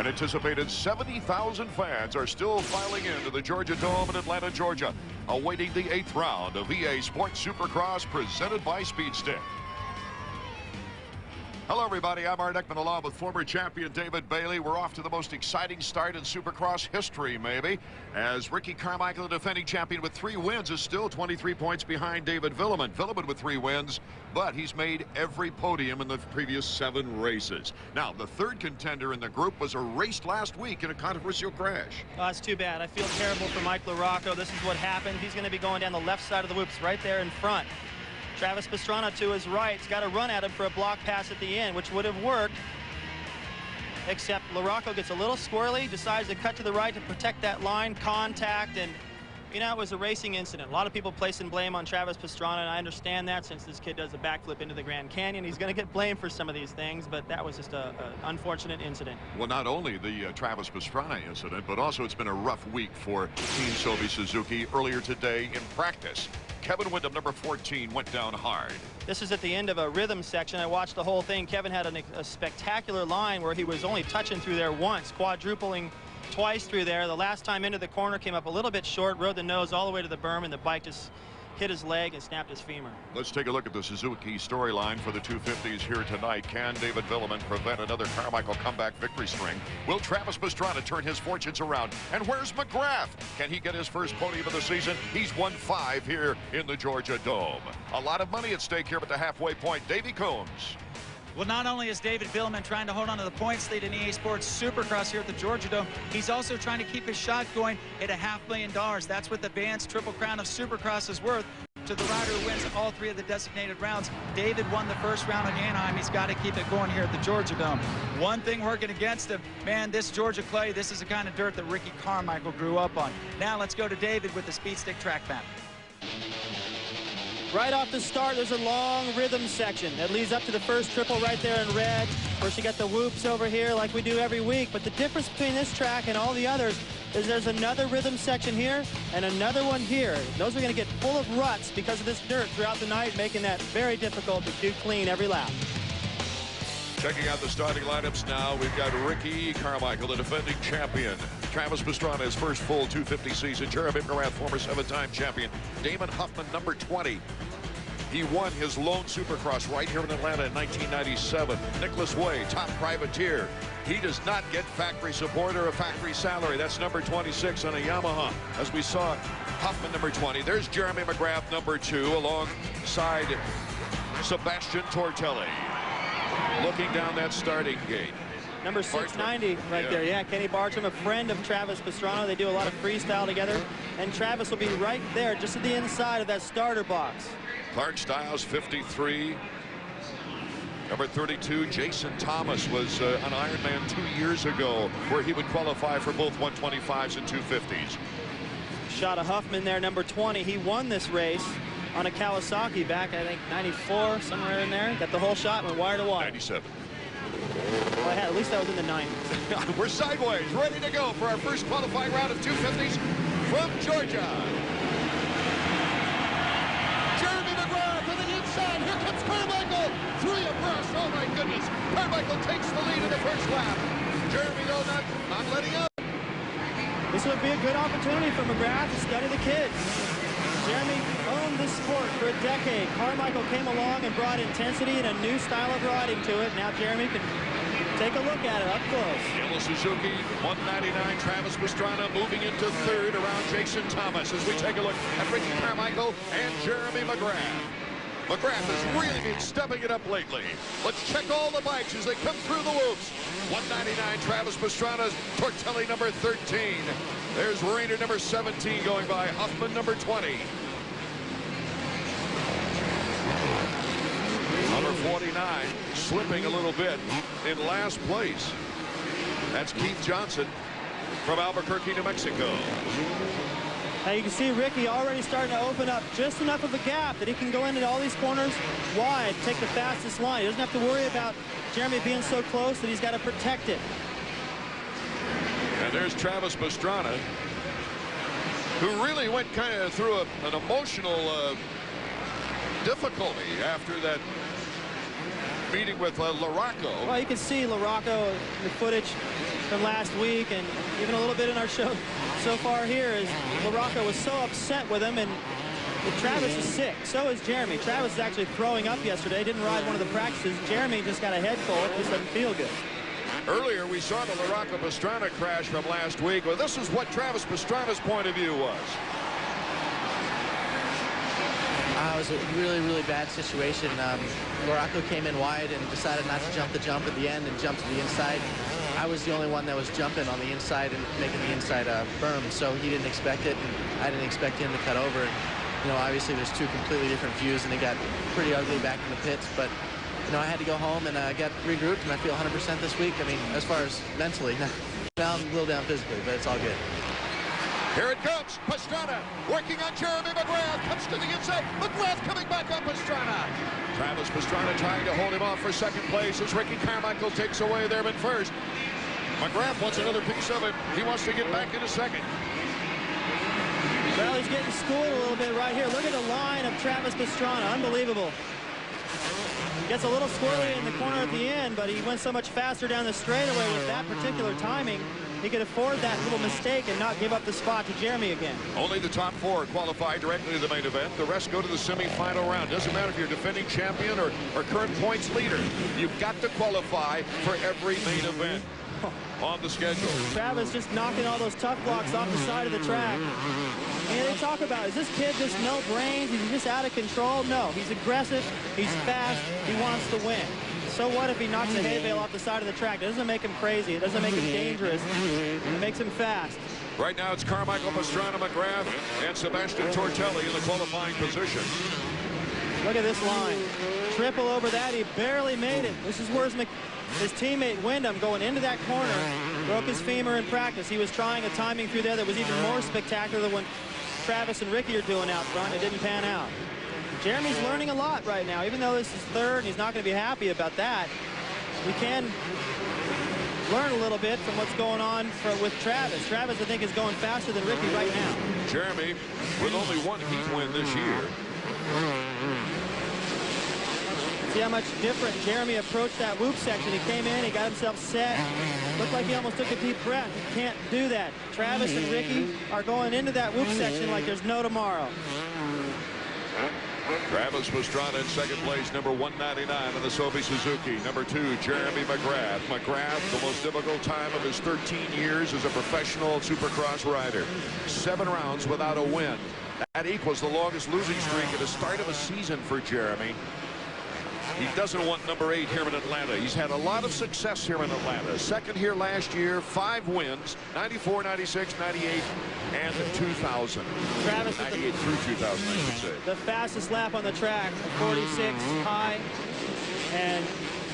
An anticipated 70,000 fans are still filing into the Georgia Dome in Atlanta, Georgia, awaiting the 8th round of EA Sports Supercross presented by Speed Stick. Hello, everybody. I'm Art Ekman, along with former champion David Bailey. We're off to the most exciting start in Supercross history, maybe, as Ricky Carmichael, the defending champion with 3 wins, is still 23 points behind David Villeman. Villeman with 3 wins, but he's made every podium in the previous 7 races. Now, the third contender in the group was erased last week in a controversial crash. Oh, that's too bad. I feel terrible for Mike LaRocco. This is what happened. He's going to be going down the left side of the whoops, right there in front. Travis Pastrana to his right. He's got to run at him for a block pass at the end, which would have worked, except LaRocco gets a little squirrely, decides to cut to the right to protect that line, contact, and, you know, it was a racing incident. A lot of people placing blame on Travis Pastrana, and I understand that since this kid does a backflip into the Grand Canyon. He's going to get blamed for some of these things, but that was just an unfortunate incident. Well, not only the Travis Pastrana incident, but also it's been a rough week for Team Sobe Suzuki. Earlier today in practice, Kevin Windham, number 14, went down hard. This is at the end of a rhythm section. I watched the whole thing. Kevin had a spectacular line where he was only touching through there once, quadrupling twice through there. The last time into the corner came up a little bit short, rode the nose all the way to the berm, and the bike just hit his leg and snapped his femur. Let's take a look at the Suzuki storyline for the 250s here tonight. Can David Villeman prevent another Carmichael comeback victory string? Will Travis Pastrana turn his fortunes around? And where's McGrath? Can he get his first podium of the season? He's won 5 here in the Georgia Dome. A lot of money at stake here at the halfway point. Davey Combs. Well, not only is David Villeman trying to hold on to the points lead in EA Sports Supercross here at the Georgia Dome, he's also trying to keep his shot going at $500,000. That's what the band's Triple Crown of Supercross is worth to the rider who wins all 3 of the designated rounds. David won the first round in Anaheim. He's got to keep it going here at the Georgia Dome. One thing working against him, man, this Georgia clay, this is the kind of dirt that Ricky Carmichael grew up on. Now let's go to David with the Speed Stick track map. Right off the start, there's a long rhythm section that leads up to the first triple right there in red. Of course, you got the whoops over here like we do every week, but the difference between this track and all the others is there's another rhythm section here and another one here. Those are going to get full of ruts because of this dirt throughout the night, making that very difficult to do clean every lap. Checking out the starting lineups now, we've got Ricky Carmichael, the defending champion. Travis Pastrana, his first full 250 season. Jeremy McGrath, former 7-time champion. Damon Huffman, number 20. He won his lone Supercross right here in Atlanta in 1997. Nicholas Way, top privateer. He does not get factory support or a factory salary. That's number 26 on a Yamaha. As we saw, Huffman, number 20. There's Jeremy McGrath, number 2, alongside Sebastian Tortelli. Looking down that starting gate. Number 690 right there. Yeah, Kenny Bartram, a friend of Travis Pastrana. They do a lot of freestyle together. And Travis will be right there, just at the inside of that starter box. Clark Stiles, 53. Number 32, Jason Thomas was an Ironman 2 years ago, where he would qualify for both 125s and 250s. Shot of Huffman there, number 20. He won this race on a Kawasaki back, I think, 94, somewhere in there. Got the whole shot, went wire to wire. 97. Well, at least that was in the 90s. We're sideways, ready to go for our first qualifying round of 250s from Georgia. Jeremy McGrath to the inside. Here comes Carmichael. 3 abreast. Oh, my goodness. Carmichael takes the lead in the first lap. Jeremy, though, not letting up. This would be a good opportunity for McGrath to study the kids. Jeremy owned this sport for a decade. Carmichael came along and brought intensity and a new style of riding to it. Now Jeremy can take a look at it up close. Yellow Suzuki, 199. Travis Pastrana moving into 3rd around Jason Thomas as we take a look at Ricky Carmichael and Jeremy McGrath. McGrath has really been stepping it up lately. Let's check all the bikes as they come through the whoops. 199, Travis Pastrana's Tortelli, number 13. There's Rayner, number 17, going by. Huffman, number 20. Number 49, slipping a little bit in last place. That's Keith Johnson from Albuquerque, New Mexico. Now you can see Ricky already starting to open up just enough of a gap that he can go into all these corners wide, take the fastest line. He doesn't have to worry about Jeremy being so close that he's got to protect it. And there's Travis Pastrana, who really went kind of through an emotional difficulty after that meeting with LaRocco. Well, you can see LaRocco in the footage from last week, and even a little bit in our show so far here, is LaRocco was so upset with him, and Travis is sick. So is Jeremy. Travis is actually throwing up yesterday. Didn't ride one of the practices. Jeremy just got a head cold. Just doesn't feel good. Earlier, we saw the LaRocco-Pastrana crash from last week. Well, this is what Travis Pastrana's point of view was. It was a really, really bad situation. LaRocco came in wide and decided not to jump the jump at the end and jumped to the inside. I was the only one that was jumping on the inside and making the inside berm, so he didn't expect it, and I didn't expect him to cut over. And, you know, obviously there's two completely different views, and it got pretty ugly back in the pits. But, you know, I had to go home and get regrouped, and I feel 100% this week. I mean, as far as mentally, now I'm a little down physically, but it's all good. Here it comes. Pastrana working on Jeremy McGrath. Comes to the inside. McGrath coming back up Pastrana. Travis Pastrana trying to hold him off for second place as Ricky Carmichael takes away Theremin first. McGrath wants another piece of it. He wants to get back into second. Well, he's getting schooled a little bit right here. Look at the line of Travis Pastrana. Unbelievable. Gets a little squirrely in the corner at the end, but he went so much faster down the straightaway with that particular timing. He could afford that little mistake and not give up the spot to Jeremy again. Only the top four qualify directly to the main event. The rest go to the semifinal round. Doesn't matter if you're defending champion or current points leader. You've got to qualify for every main event on the schedule. Travis just knocking all those tough blocks off the side of the track. And they talk about, is this kid just no brains? Is he just out of control? No, he's aggressive, he's fast, he wants to win. So what if he knocks a hay bale off the side of the track? It doesn't make him crazy. It doesn't make him dangerous. It makes him fast. Right now it's Carmichael, Pastrana, McGrath, and Sebastian Tortelli in the qualifying position. Look at this line. Triple over that. He barely made it. This is where his teammate Wyndham going into that corner broke his femur in practice. He was trying a timing through there that was even more spectacular than what Travis and Ricky are doing out front. It didn't pan out. Jeremy's learning a lot right now. Even though this is third and he's not going to be happy about that, we can learn a little bit from what's going on with Travis. Travis, I think, is going faster than Ricky right now. Jeremy with only one heat win this year. See how much different Jeremy approached that whoop section. He came in, he got himself set. Looked like he almost took a deep breath. He can't do that. Travis and Ricky are going into that whoop section like there's no tomorrow. Travis Pastrana in second place, number 199 in the Sophie Suzuki. Number 2, Jeremy McGrath. McGrath, the most difficult time of his 13 years as a professional Supercross rider. 7 rounds without a win. That equals the longest losing streak at the start of a season for Jeremy. He doesn't want number 8 here in Atlanta. He's had a lot of success here in Atlanta. Second here last year, 5 wins, 94, 96, 98, and 2000. Travis 98 through 2000, I should say. The fastest lap on the track, 46 high, and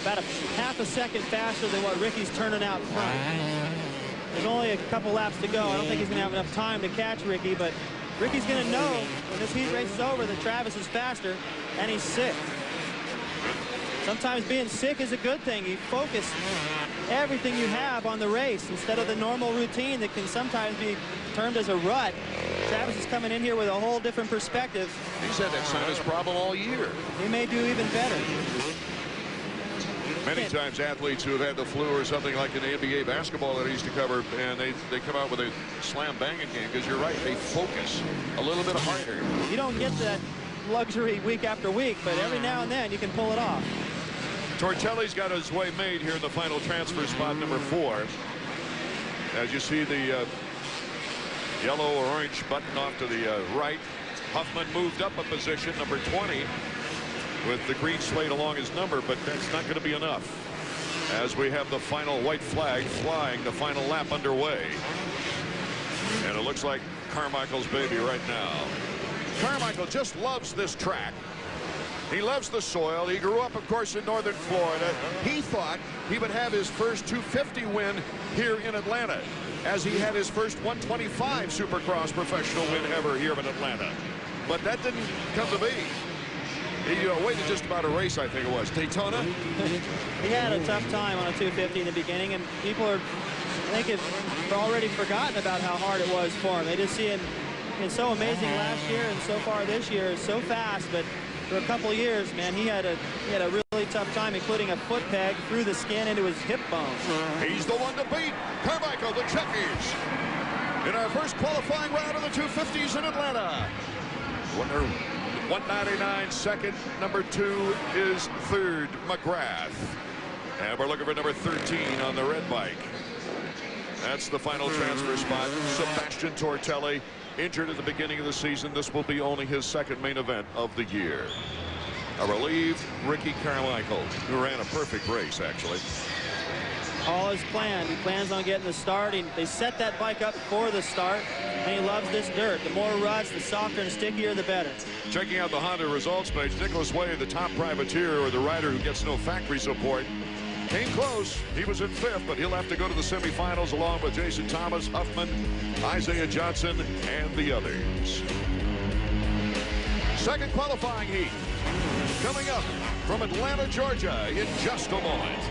about a half a second faster than what Ricky's turning out front. There's only a couple laps to go. I don't think he's going to have enough time to catch Ricky, but Ricky's going to know when this heat race is over that Travis is faster, and he's sick. Sometimes being sick is a good thing. You focus everything you have on the race instead of the normal routine that can sometimes be termed as a rut. Travis is coming in here with a whole different perspective. He's had that sinus problem all year. He may do even better. Many times athletes who have had the flu or something like in the NBA basketball that I used to cover, and they come out with a slam banging game, because you're right, they focus a little bit harder. You don't get that luxury week after week, but every now and then you can pull it off. Tortelli's got his way made here in the final transfer spot, number 4. As you see the yellow or orange button off to the right. Huffman moved up a position, number 20, with the green slate along his number, but that's not going to be enough as we have the final white flag flying, the final lap underway. And it looks like Carmichael's baby right now. Carmichael just loves this track. He loves the soil. He grew up, of course, in northern Florida. He thought he would have his first 250 win here in Atlanta, as he had his first 125 Supercross professional win ever here in Atlanta. But that didn't come to be. He waited just about a race, I think it was. Daytona? He had a tough time on a 250 in the beginning, and people are, I think, have already forgotten about how hard it was for him. They just see him so amazing last year, and so far this year is so fast, but for a couple of years, man, he had a real really tough time, including a foot peg through the skin into his hip bone. He's the one to beat. Carmichael, the Czechies, in our first qualifying round of the 250s in Atlanta. Winner 199, second. Number 2 is third, McGrath. And we're looking for number 13 on the red bike. That's the final transfer spot. Sebastian Tortelli, injured at the beginning of the season. This will be only his second main event of the year. A relieved Ricky Carmichael, who ran a perfect race, actually. All is planned. He plans on getting the start. They set that bike up for the start, and he loves this dirt. The more ruts, the softer and stickier, the better. Checking out the Honda results page, Nicholas Way, the top privateer, or the rider who gets no factory support, came close. He was in 5th, but he'll have to go to the semifinals along with Jason Thomas, Huffman, Isaiah Johnson, and the others. Second qualifying heat coming up from Atlanta, Georgia in just a moment.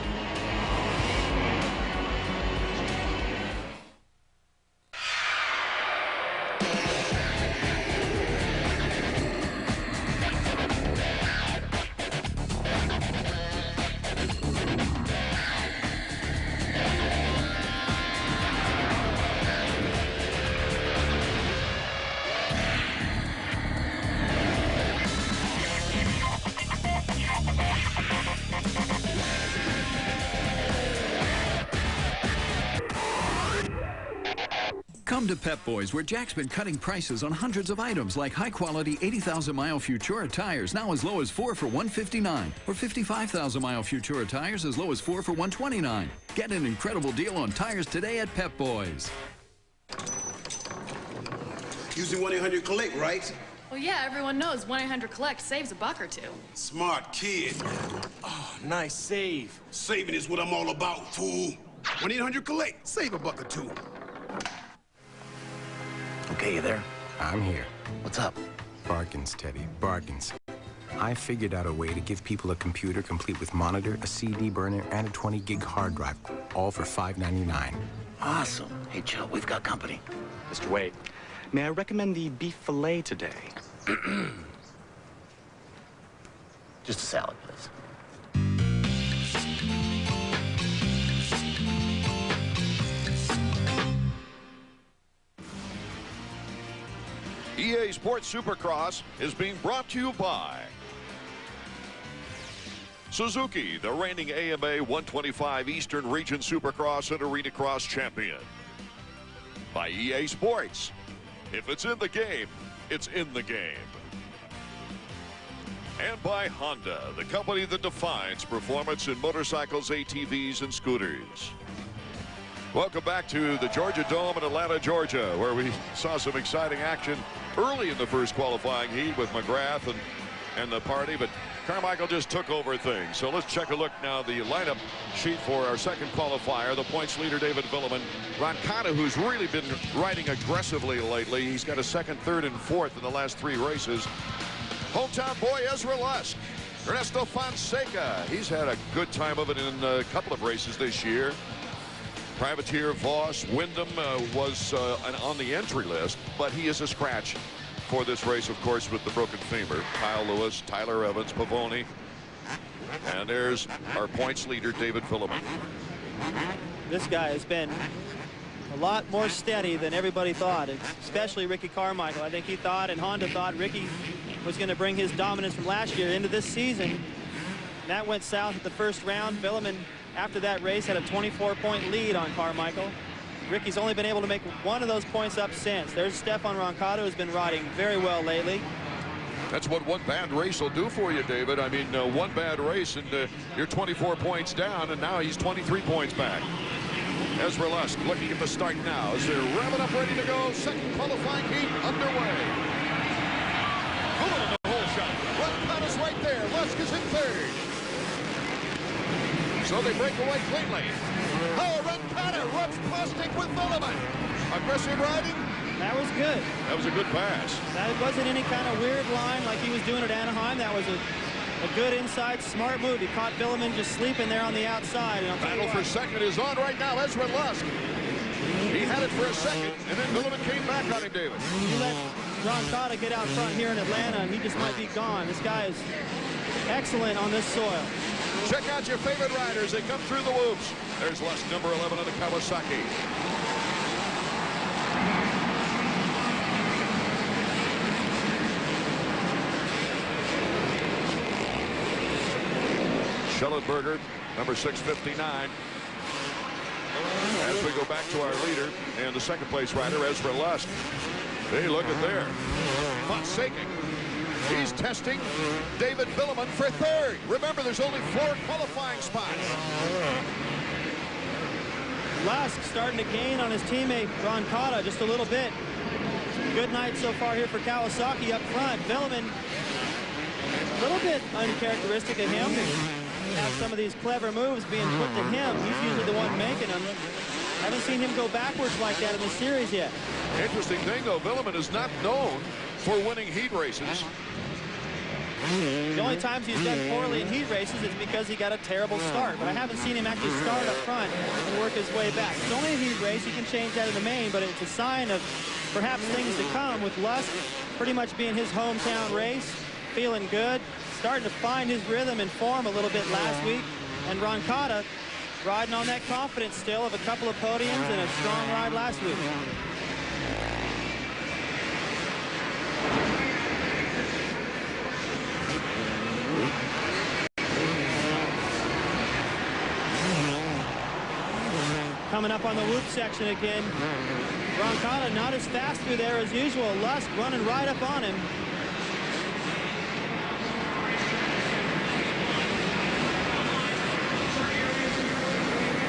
Come to Pep Boys, where Jack's been cutting prices on hundreds of items like high-quality 80,000-mile Futura tires now as low as 4 for $159, or 55,000-mile Futura tires as low as 4 for $129. Get an incredible deal on tires today at Pep Boys. Using 1-800-COLLECT, right? Well, yeah, everyone knows 1-800-COLLECT saves a buck or two. Smart kid. Oh, nice save. Saving is what I'm all about, fool. 1-800-COLLECT, save a buck or two. Okay, you there? I'm here. What's up? Bargains, Teddy, bargains. I figured out a way to give people a computer complete with monitor, a CD burner, and a 20-gig hard drive, all for $5.99. Awesome. Hey, Joe, we've got company. Mr. Wade, may I recommend the beef fillet today? Just a salad, please. EA Sports Supercross is being brought to you by Suzuki, the reigning AMA 125 Eastern Region Supercross and Arena Cross champion. By EA Sports. If it's in the game, it's in the game. And by Honda, the company that defines performance in motorcycles, ATVs, and scooters. Welcome back to the Georgia Dome in Atlanta, Georgia, where we saw some exciting action early in the first qualifying heat with McGrath and the party, but Carmichael just took over things. So let's check a look now, the lineup sheet for our second qualifier. The points leader, David Villeman. Roncada, who's really been riding aggressively lately. He's got a second, third, and fourth in the last 3 races. Hometown boy, Ezra Lusk. Ernesto Fonseca. He's had a good time of it in a couple of races this year. Privateer, Voss, Wyndham was on the entry list, but he is a scratch for this race, of course, with the broken femur. Kyle Lewis, Tyler Evans, Pavoni. And there's our points leader, David Villeman. This guy has been a lot more steady than everybody thought, especially Ricky Carmichael. I think he thought, and Honda thought, Ricky was going to bring his dominance from last year into this season. And that went south at the first round. Villeman, after that race, had a 24-point lead on Carmichael. Ricky's only been able to make one of those points up since. There's Stefan Roncada, who's been riding very well lately. That's what one bad race will do for you, David. I mean, one bad race and you're 24 points down, and now he's 23 points back. Ezra Lusk looking at the start now as they're revving up, ready to go. Second qualifying heat underway. Pulling the whole shot. Roncada's right there. Lusk is in third. So they break away cleanly. Oh, Roncada rubs plastic with Villeman. Aggressive riding. That was good. That was a good pass. That wasn't any kind of weird line like he was doing at Anaheim. That was a good inside, smart move. He caught Villeman just sleeping there on the outside. And battle for second is on right now. Ezra Lusk. He had it for a second, and then Villeman came back on him, David. Roncada get out front here in Atlanta, and he just might be gone. This guy is excellent on this soil. Check out your favorite riders. They come through the whoops. There's Lusk, number 11 on the Kawasaki. Schellenberger, number 659. As we go back to our leader and the second place rider, Ezra Lusk. Hey, look at there. Fonseca. He's testing David Villeman for third. Remember, there's only 4 qualifying spots. Lusk starting to gain on his teammate Roncada just a little bit. Good night so far here for Kawasaki up front. Villeman, a little bit uncharacteristic of him to have some of these clever moves being put to him. He's usually the one making them. Haven't seen him go backwards like that in the series yet. Interesting thing, though, Villeman is not known for winning heat races. The only times he's done poorly in heat races is because he got a terrible start. But I haven't seen him actually start up front and work his way back. It's only a heat race. He can change that in the main, but it's a sign of perhaps things to come with Lusk pretty much being his hometown race, feeling good, starting to find his rhythm and form a little bit last week. And Roncada riding on that confidence still of a couple of podiums and a strong ride last week. Coming up on the whoop section again. Roncada not as fast through there as usual. Lusk running right up on him.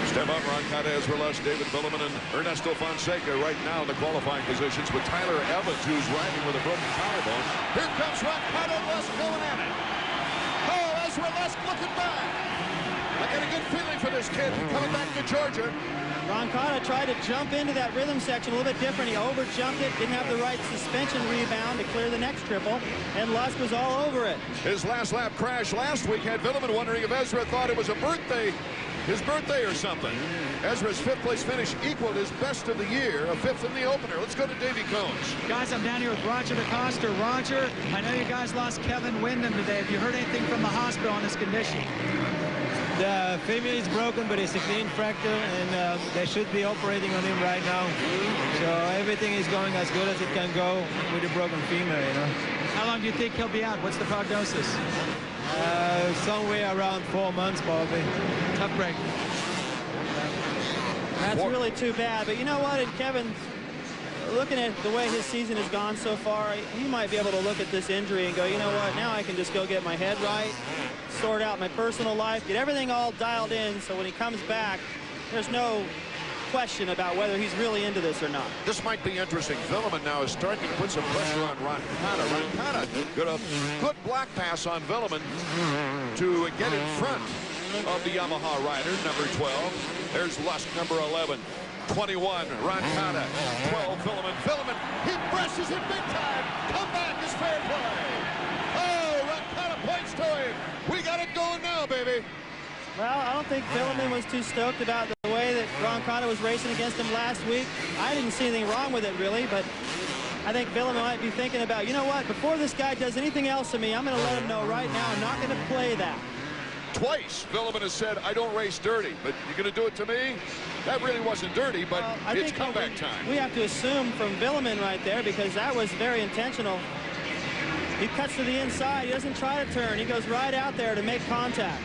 Step up, Roncada, Ezra Lusk, David Villeman, and Ernesto Fonseca right now in the qualifying positions with Tyler Evans, who's riding with a broken collarbone. Here comes Roncada and Lusk going at it. Oh, Ezra Lusk looking back. I got a good feeling for this kid coming back to Georgia. Roncada tried to jump into that rhythm section a little bit different. He over-jumped it, didn't have the right suspension rebound to clear the next triple, and Lusk was all over it. His last lap crash last week had Villeman wondering if Ezra thought it was his birthday or something. Ezra's 5th place finish equaled his best of the year, a 5th in the opener. Let's go to Davey Combs. Guys, I'm down here with Roger DeCosta. Roger, I know you guys lost Kevin Wyndham today. Have you heard anything from the hospital on his condition? The femur is broken, but it's a clean fracture, and they should be operating on him right now. So everything is going as good as it can go with a broken femur, you know. How long do you think he'll be out? What's the prognosis? Somewhere around 4 months, probably. Tough break. That's really too bad. But you know what? And Kevin, looking at the way his season has gone so far, he might be able to look at this injury and go, you know what? Now I can just go get my head right, sort out my personal life, get everything all dialed in, so when he comes back, there's no question about whether he's really into this or not. This might be interesting. Villeman now is starting to put some pressure on Roncada. Roncada got a good block pass on Villeman to get in front of the Yamaha rider, number 12. There's Lusk, number 11. 21, Roncada. 12, Villeman. Villeman, he presses it big time. Come back is fair play. Oh, Roncada points to him. We got it going now, baby. Well, I don't think Villeman was too stoked about the way that Roncada was racing against him last week. I didn't see anything wrong with it, really, but I think Villeman might be thinking about, you know what, before this guy does anything else to me, I'm going to let him know right now I'm not going to play that. Twice, Villeman has said, I don't race dirty, but you're going to do it to me? That really wasn't dirty, but it's comeback time. We have to assume from Villeman right there, because that was very intentional. He cuts to the inside. He doesn't try to turn. He goes right out there to make contact.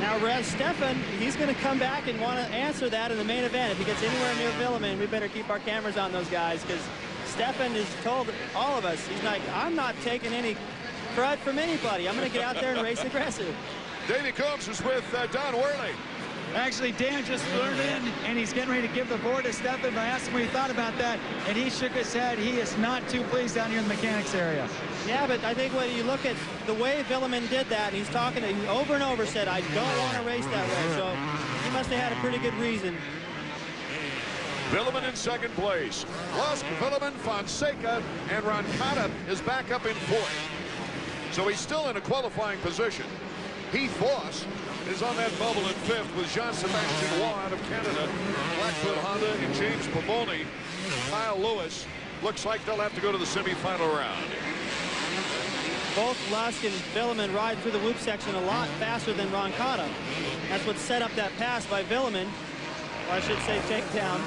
Now, Stefan, he's going to come back and want to answer that in the main event. If he gets anywhere near Villeman, we better keep our cameras on those guys, because Stefan has told all of us, he's like, I'm not taking any crud from anybody. I'm going to get out there and race aggressive. Davey Combs is with Don Worley. Actually, Dan just flew in, and he's getting ready to give the board to Stefan. But I asked him what he thought about that, and he shook his head. He is not too pleased down here in the mechanics area. Yeah, but I think when you look at the way Villeman did that, he's talking to him over and over, said, I don't want to race that way. So he must have had a pretty good reason. Villeman in second place. Lusk, Villeman, Fonseca, and Roncada is back up in fourth. So he's still in a qualifying position. Heath Voss is on that bubble in fifth with Jean-Sébastien Roy out of Canada, Blackfoot Honda, and James Pavoni, Kyle Lewis, looks like they'll have to go to the semifinal round. Both Lusk and Villeman ride through the whoop section a lot faster than Roncada. That's what set up that pass by Villeman, or I should say takedown.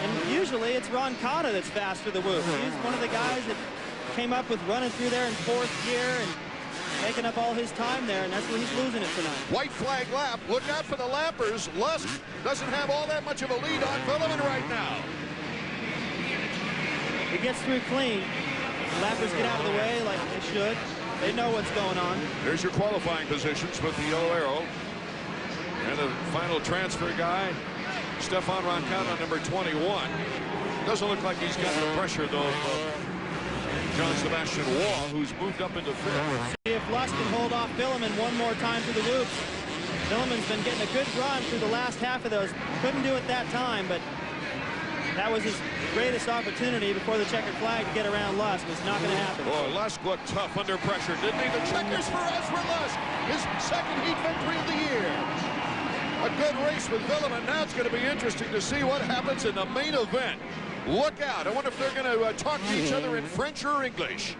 And usually it's Roncada that's fast through the whoop. He's one of the guys that came up with running through there in 4th gear and making up all his time there, and that's where he's losing it tonight. White flag lap. Look out for the lappers. Lusk doesn't have all that much of a lead on Villeman right now. He gets through clean. The lappers get out of the way like they should. They know what's going on. There's your qualifying positions with the yellow arrow. And the final transfer guy, Stefan Roncada, number 21. Doesn't look like he's got the pressure, though, of John Sebastian Waugh, who's moved up into 5th. See if Lusk can hold off Villeman one more time through the whoops. Villeman's been getting a good run through the last half of those. Couldn't do it that time, but that was his greatest opportunity before the checkered flag to get around Lusk. It's not going to happen. Boy, Lusk looked tough under pressure, didn't he? The checkers for Ezra Lusk, his 2nd heat victory of the year. A good race with Villeman. Now it's going to be interesting to see what happens in the main event. Look out. I wonder if they're going to talk to each other in French or English.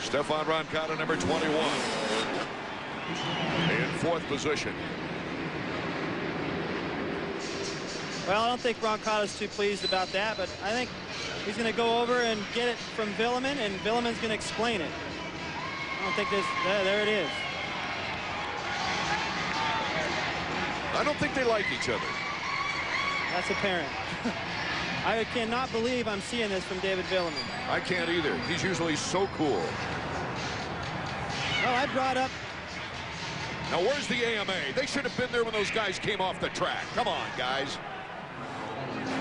Stefan Roncada, number 21. In 4th position. Well, I don't think Roncada's too pleased about that, but I think he's going to go over and get it from Villeman, and Villeman's going to explain it. I don't think there it is. I don't think they like each other. That's apparent. I cannot believe I'm seeing this from David Villeman. I can't either. He's usually so cool. Well, I brought up. Now, where's the AMA? They should have been there when those guys came off the track. Come on, guys.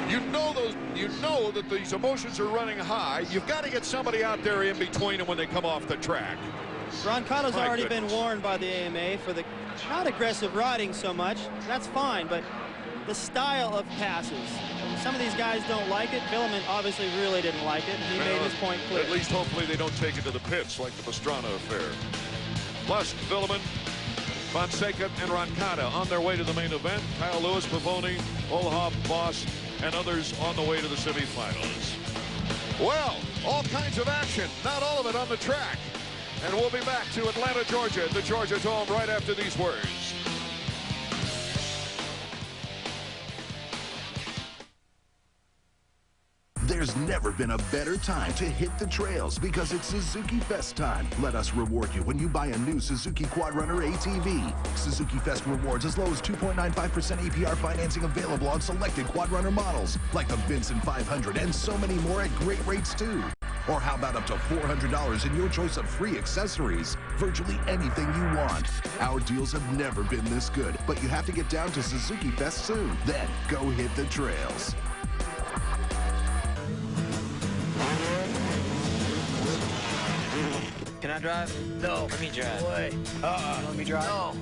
You know that these emotions are running high. You've got to get somebody out there in between them when they come off the track. Roncada's already been warned by the AMA for the not aggressive riding so much. That's fine, but the style of passes. Some of these guys don't like it. Villeman obviously really didn't like it. He made his point clear. At least hopefully they don't take it to the pits like the Pastrana affair. Lusk, Villeman, Fonseca, and Roncada on their way to the main event. Kyle Lewis, Pavoni, Olhoff, Voss, and others on the way to the semifinals. Well, all kinds of action, not all of it on the track. And we'll be back to Atlanta, Georgia, at the Georgia Dome right after these words. There's never been a better time to hit the trails because it's Suzuki Fest time. Let us reward you when you buy a new Suzuki Quadrunner ATV. Suzuki Fest rewards as low as 2.95% APR financing available on selected Quadrunner models, like the Vincent 500 and so many more at great rates too. Or how about up to $400 in your choice of free accessories? Virtually anything you want. Our deals have never been this good, but you have to get down to Suzuki Fest soon. Then go hit the trails. Can I drive? No. Let me drive. Wait. Let me drive? No.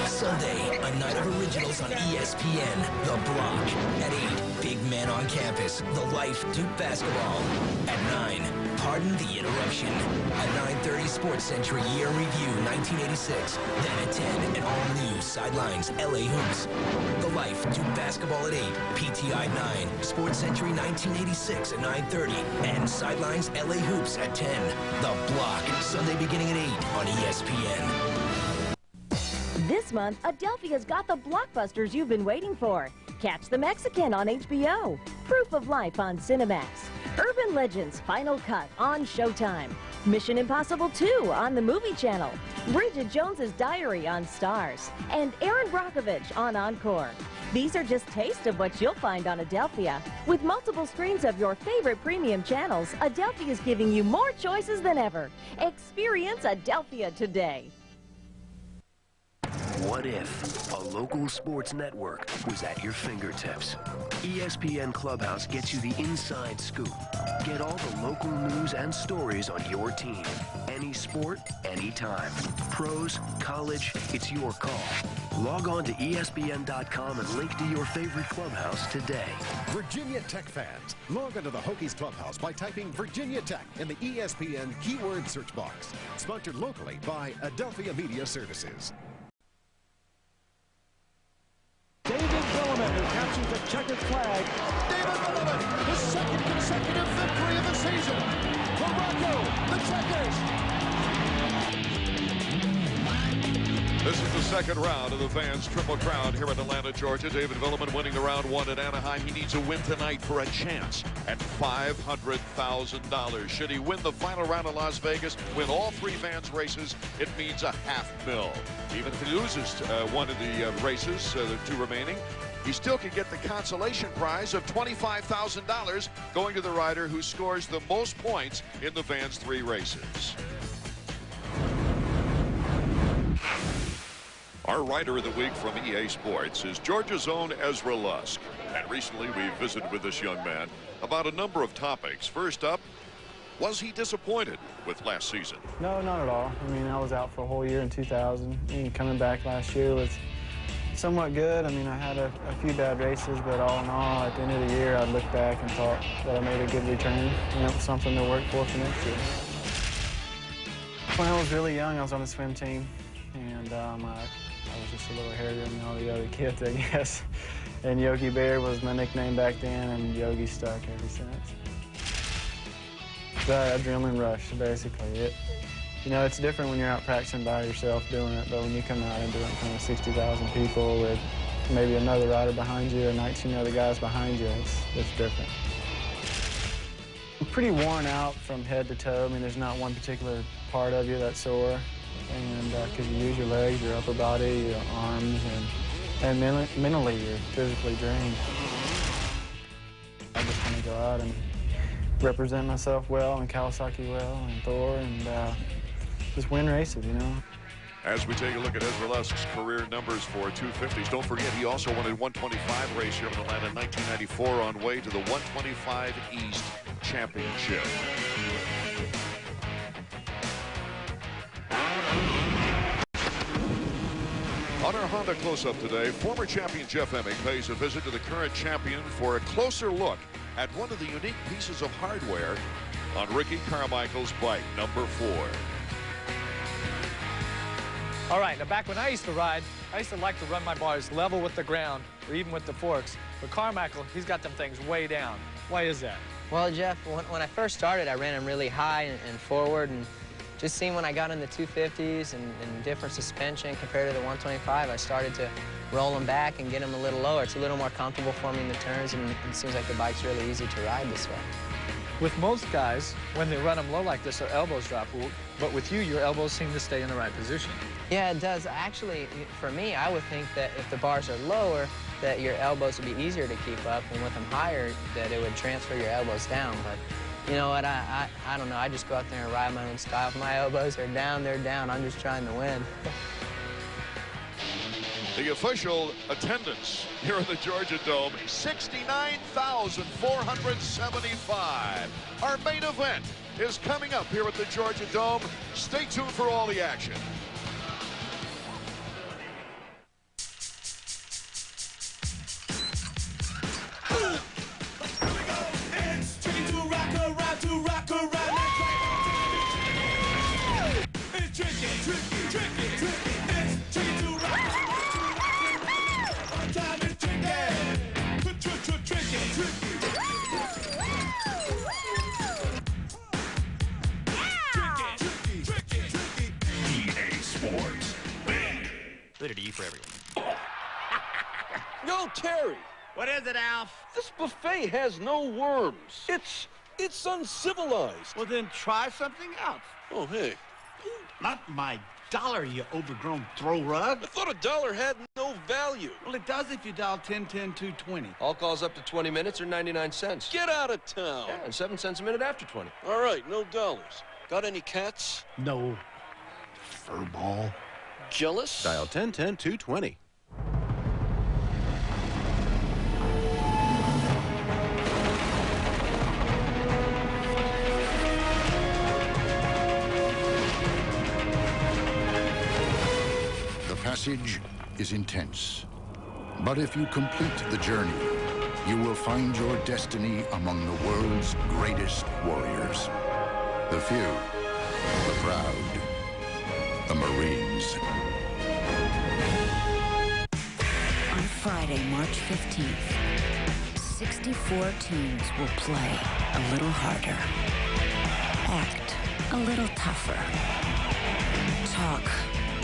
Sunday, a night of originals on ESPN. The Block. At 8, Big Men on Campus. The Life, Duke Basketball. At 9, Pardon the Interruption. At 9:30, Sports Century Year Review 1986. Then at 10, an all-new Sidelines LA Hoops. The Life, Duke Basketball at 8, PTI 9, Sports Century 1986 at 9:30, and Sidelines LA Hoops at 10. The Block, Sunday beginning at 8 on ESPN. This month, Adelphia's got the blockbusters you've been waiting for. Catch The Mexican on HBO, Proof of Life on Cinemax, Urban Legends Final Cut on Showtime, Mission Impossible 2 on the Movie Channel, Bridget Jones's Diary on Stars, and Aaron Brockovich on Encore. These are just taste of what you'll find on Adelphia. With multiple screens of your favorite premium channels, Adelphia is giving you more choices than ever. Experience Adelphia today. What if a local sports network was at your fingertips? ESPN Clubhouse gets you the inside scoop. Get all the local news and stories on your team any sport, anytime. Pros, college, it's your call. Log on to ESPN.com and link to your favorite clubhouse today. Virginia Tech fans, log onto the Hokies clubhouse by typing Virginia Tech in the ESPN keyword search box. Sponsored locally by Adelphia Media Services. David Billiman, who captures the checkered flag. David Billiman, his second consecutive victory of the season. Morocco, the checkers. This is the second round of the Vans Triple Crown here in Atlanta, Georgia. David Billiman winning the round one at Anaheim. He needs a win tonight for a chance at $500,000. Should he win the final round in Las Vegas, win all three Vans races, it means $500,000. Even if he loses one of the races, the two remaining, he still can get the consolation prize of $25,000 going to the rider who scores the most points in the Vans 3 races. Our rider of the week from EA Sports is Georgia's own Ezra Lusk. And recently we visited with this young man about a number of topics. First up, was he disappointed with last season? No, not at all. I mean, I was out for a whole year in 2000. And coming back last year was somewhat good. I mean, I had a few bad races, but all in all, at the end of the year, I looked back and thought that I made a good return. And it was something to work for next year. When I was really young, I was on the swim team. And I was just a little hairier than all the other kids, I guess. And Yogi Bear was my nickname back then, and Yogi stuck ever since. The adrenaline rush, basically. You know, it's different when you're out practicing by yourself doing it, but when you come out and do it in front of 60,000 people with maybe another rider behind you or 19 other guys behind you, it's different. I'm pretty worn out from head to toe. I mean, there's not one particular part of you that's sore. And because you use your legs, your upper body, your arms, and mentally you're physically drained. I just want to go out and represent myself well, and Kawasaki well, and Thor, and just win races, you know. As we take a look at Ezra Lusk's career numbers for 250s, don't forget he also won a 125 race here in Atlanta in 1994 on way to the 125 East Championship. On our Honda close-up today, former champion Jeff Emig pays a visit to the current champion for a closer look at one of the unique pieces of hardware on Ricky Carmichael's bike, number 4. All right, now back when I used to ride, I used to like to run my bars level with the ground or even with the forks. But Carmichael, he's got them things way down. Why is that? Well, Jeff, when I first started, I ran them really high and forward, and just seeing when I got in the 250s and different suspension compared to the 125, I started to roll them back and get them a little lower. It's a little more comfortable for me in the turns, and it seems like the bike's really easy to ride this way. With most guys, when they run them low like this, their elbows drop. But with you, your elbows seem to stay in the right position. Yeah, it does. Actually, for me, I would think that if the bars are lower, that your elbows would be easier to keep up, and with them higher, that it would transfer your elbows down. But you know what, I don't know. I just go out there and ride my own style. If my elbows are down, they're down. I'm just trying to win. The official attendance here at the Georgia Dome, 69,475. Our main event is coming up here at the Georgia Dome. Stay tuned for all the action. Rated E for everyone. No, Terry. What is it, Alf? This buffet has no worms. It's uncivilized. Well, then try something else. Oh, hey. Not my dollar, you overgrown throw rug. I thought a dollar had no value. Well, it does if you dial 10-10-220. All calls up to 20 minutes are 99 cents. Get out of town. Yeah, and 7 cents a minute after 20. All right, no dollars. Got any cats? No. Furball. Jealous? Dial 10-10-220. passage is intense. But if you complete the journey, you will find your destiny among the world's greatest warriors. The few, the proud, the Marines. On Friday, March 15th, 64 teams will play a little harder, act a little tougher, talk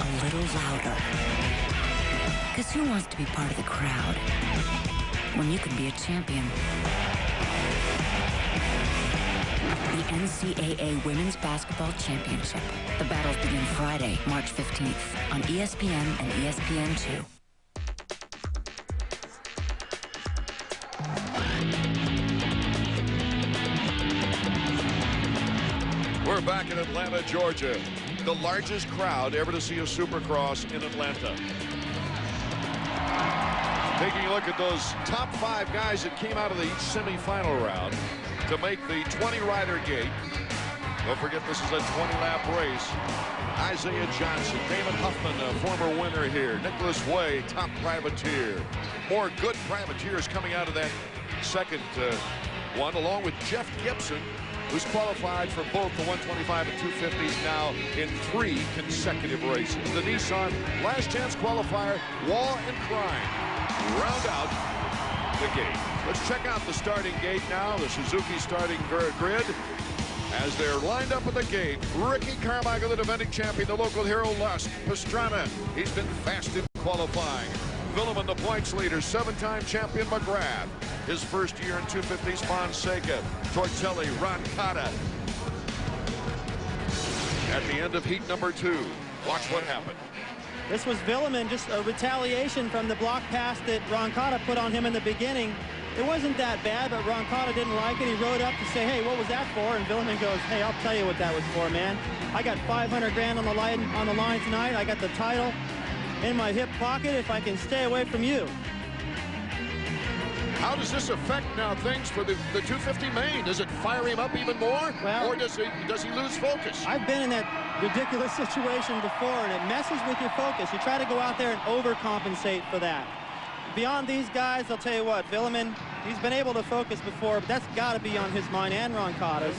a little louder. Because who wants to be part of the crowd when you can be a champion? The NCAA Women's Basketball Championship. The battles begin Friday, March 15th on ESPN and ESPN2. We're back in Atlanta, Georgia. The largest crowd ever to see a Supercross in Atlanta. Taking a look at those top 5 guys that came out of the semifinal round to make the 20-rider gate. Don't forget, this is a 20-lap race. Isaiah Johnson, David Huffman, a former winner here. Nicholas Way, top privateer. More good privateers coming out of that second one, along with Jeff Gibson, who's qualified for both the 125 and 250s now in 3 consecutive races. The Nissan last chance qualifier, Waugh and Crime round out the gate. Let's check out the starting gate now, the Suzuki starting grid. As they're lined up at the gate, Ricky Carmichael, the defending champion, the local hero Lusk, Pastrana, he's been fast in qualifying. Villeman, the points leader, 7-time champion McGrath. His first year in 250s, Fonseca, Tortelli, Roncada. At the end of heat number 2, watch what happened. This was Villeman, just a retaliation from the block pass that Roncada put on him in the beginning. It wasn't that bad, but Roncada didn't like it. He rode up to say, hey, what was that for? And Villeman goes, hey, I'll tell you what that was for, man. I got 500 grand on the line tonight. I got the title in my hip pocket if I can stay away from you. How does this affect now things for the 250 main? Does it fire him up even more? Well, or does he lose focus? I've been in that ridiculous situation before, and it messes with your focus. You try to go out there and overcompensate for that. Beyond these guys, I'll tell you what, Villeman, he's been able to focus before, but that's got to be on his mind and Roncada's.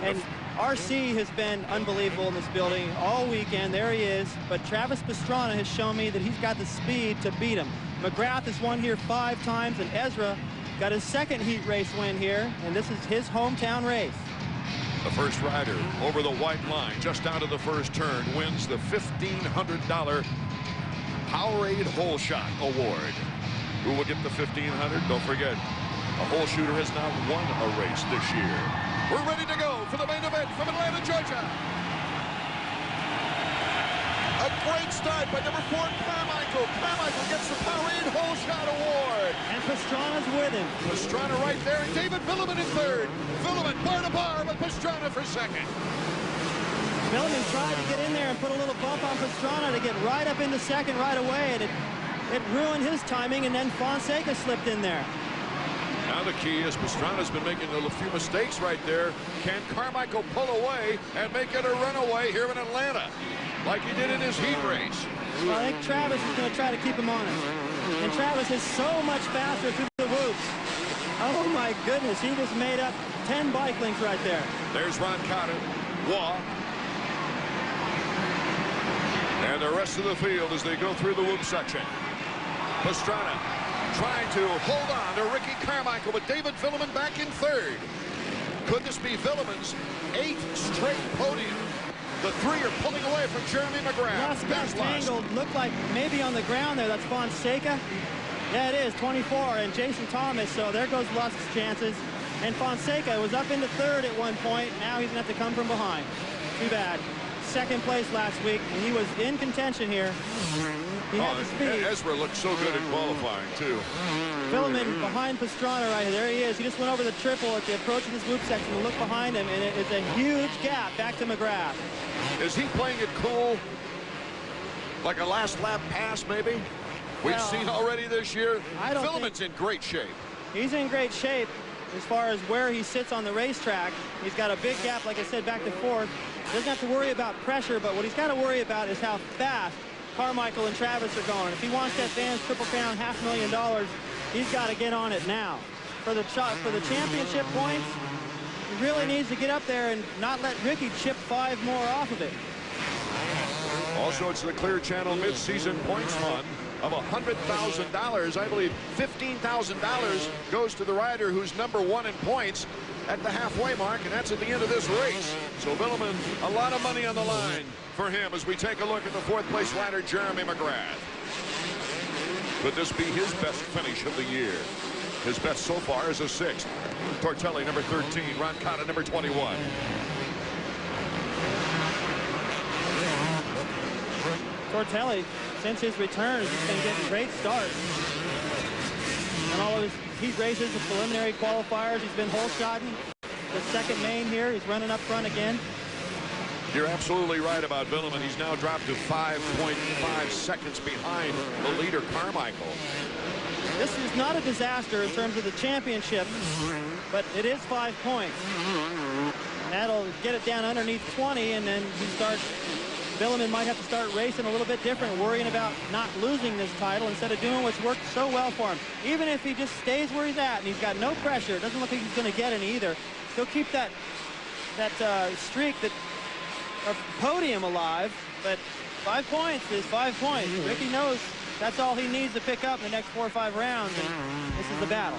And RC has been unbelievable in this building all weekend. There he is. But Travis Pastrana has shown me that he's got the speed to beat him. McGrath has won here 5 times, and Ezra got his second heat race win here, and this is his hometown race. The first rider over the white line, just out of the first turn, wins the $1,500 Powerade Hole Shot Award. Who will get the $1,500? Don't forget, a hole shooter has not won a race this year. We're ready to go for the main event from Atlanta, Georgia. A great start by number 4, Carmichael. Carmichael gets the Powerade Hole Shot Award. And Pastrana's with him. Pastrana right there, and David Villeman in third. Villeman bar to bar, but Pastrana for second. Villeman tried to get in there and put a little bump on Pastrana to get right up into second right away, and it ruined his timing, and then Fonseca slipped in there. Now the key is Pastrana's been making a few mistakes right there. Can Carmichael pull away and make it a runaway here in Atlanta, like he did in his heat race? Well, I think Travis is going to try to keep him honest. And Travis is so much faster through the whoops. Oh, my goodness. He just made up 10 bike links right there. There's Roncada, Waugh, and the rest of the field as they go through the whoop section. Pastrana trying to hold on to Ricky Carmichael, but David Villeman back in third. Could this be Villeman's 8th straight podium? The 3 are pulling away from Jeremy McGrath. Lusk got tangled. Looked like maybe on the ground there. That's Fonseca. Yeah, it is, 24, and Jason Thomas. So there goes Lusk's chances. And Fonseca was up into third at one point. Now he's going to have to come from behind. Too bad. Second place last week, and he was in contention here. He had the speed. Ezra looked so good in qualifying, too. Villeman behind Pastrana right here. There he is. He just went over the triple at the approach of this whoop section and look behind him, and it's a huge gap back to McGrath. Is he playing it cool? Like a last lap pass, maybe? We've seen already this year. Villeman's in great shape. He's in great shape as far as where he sits on the racetrack. He's got a big gap, like I said, back to fourth. Doesn't have to worry about pressure, but what he's got to worry about is how fast Carmichael and Travis are going. If he wants to advance Triple Crown $500,000, he's got to get on it now. For the championship points, he really needs to get up there and not let Ricky chip 5 more off of it. Also, it's the Clear Channel mid-season points fund of $100,000. I believe $15,000 goes to the rider who's #1 in points at the halfway mark, and that's at the end of this race. So Villeman, a lot of money on the line for him as we take a look at the 4th place rider, Jeremy McGrath. Could this be his best finish of the year? His best so far is a 6th. Tortelli, number 13. Roncata, number 21. Tortelli, since his return, has been getting great starts. And all of his heat races, the preliminary qualifiers, he's been hole-shotting. The second main here, he's running up front again. You're absolutely right about Villeman. He's now dropped to 5.5 seconds behind the leader, Carmichael. This is not a disaster in terms of the championship, but it is 5 points. And that'll get it down underneath 20, and then Villeman might have to start racing a little bit different, worrying about not losing this title instead of doing what's worked so well for him. Even if he just stays where he's at and he's got no pressure, it doesn't look like he's going to get any either. He'll keep that streak of podium alive, but 5 points is 5 points. Ricky knows that's all he needs to pick up in the next 4 or 5 rounds, and this is the battle.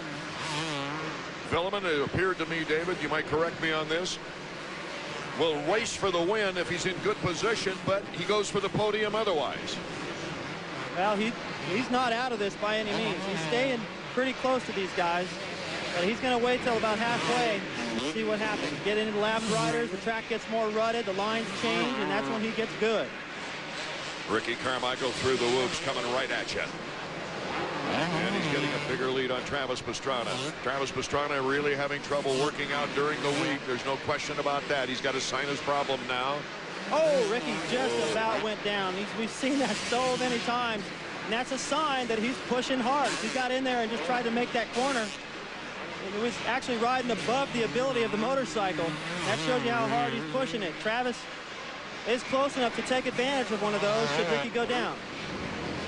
Villeman, it appeared to me, David, you might correct me on this, will race for the win if he's in good position, but he goes for the podium otherwise. Well, he's not out of this by any means. He's staying pretty close to these guys, but he's going to wait till about halfway to see what happens. Get into the lap riders, the track gets more rutted, the lines change, and that's when he gets good. Ricky Carmichael through the whoops, coming right at you. And he's getting a bigger lead on Travis Pastrana. Travis Pastrana really having trouble working out during the week. There's no question about that. He's got a sinus problem now. Oh, Ricky just about went down. We've seen that so many times. And that's a sign that he's pushing hard. He got in there and just tried to make that corner. He was actually riding above the ability of the motorcycle. That shows you how hard he's pushing it. Travis is close enough to take advantage of one of those should Ricky go down.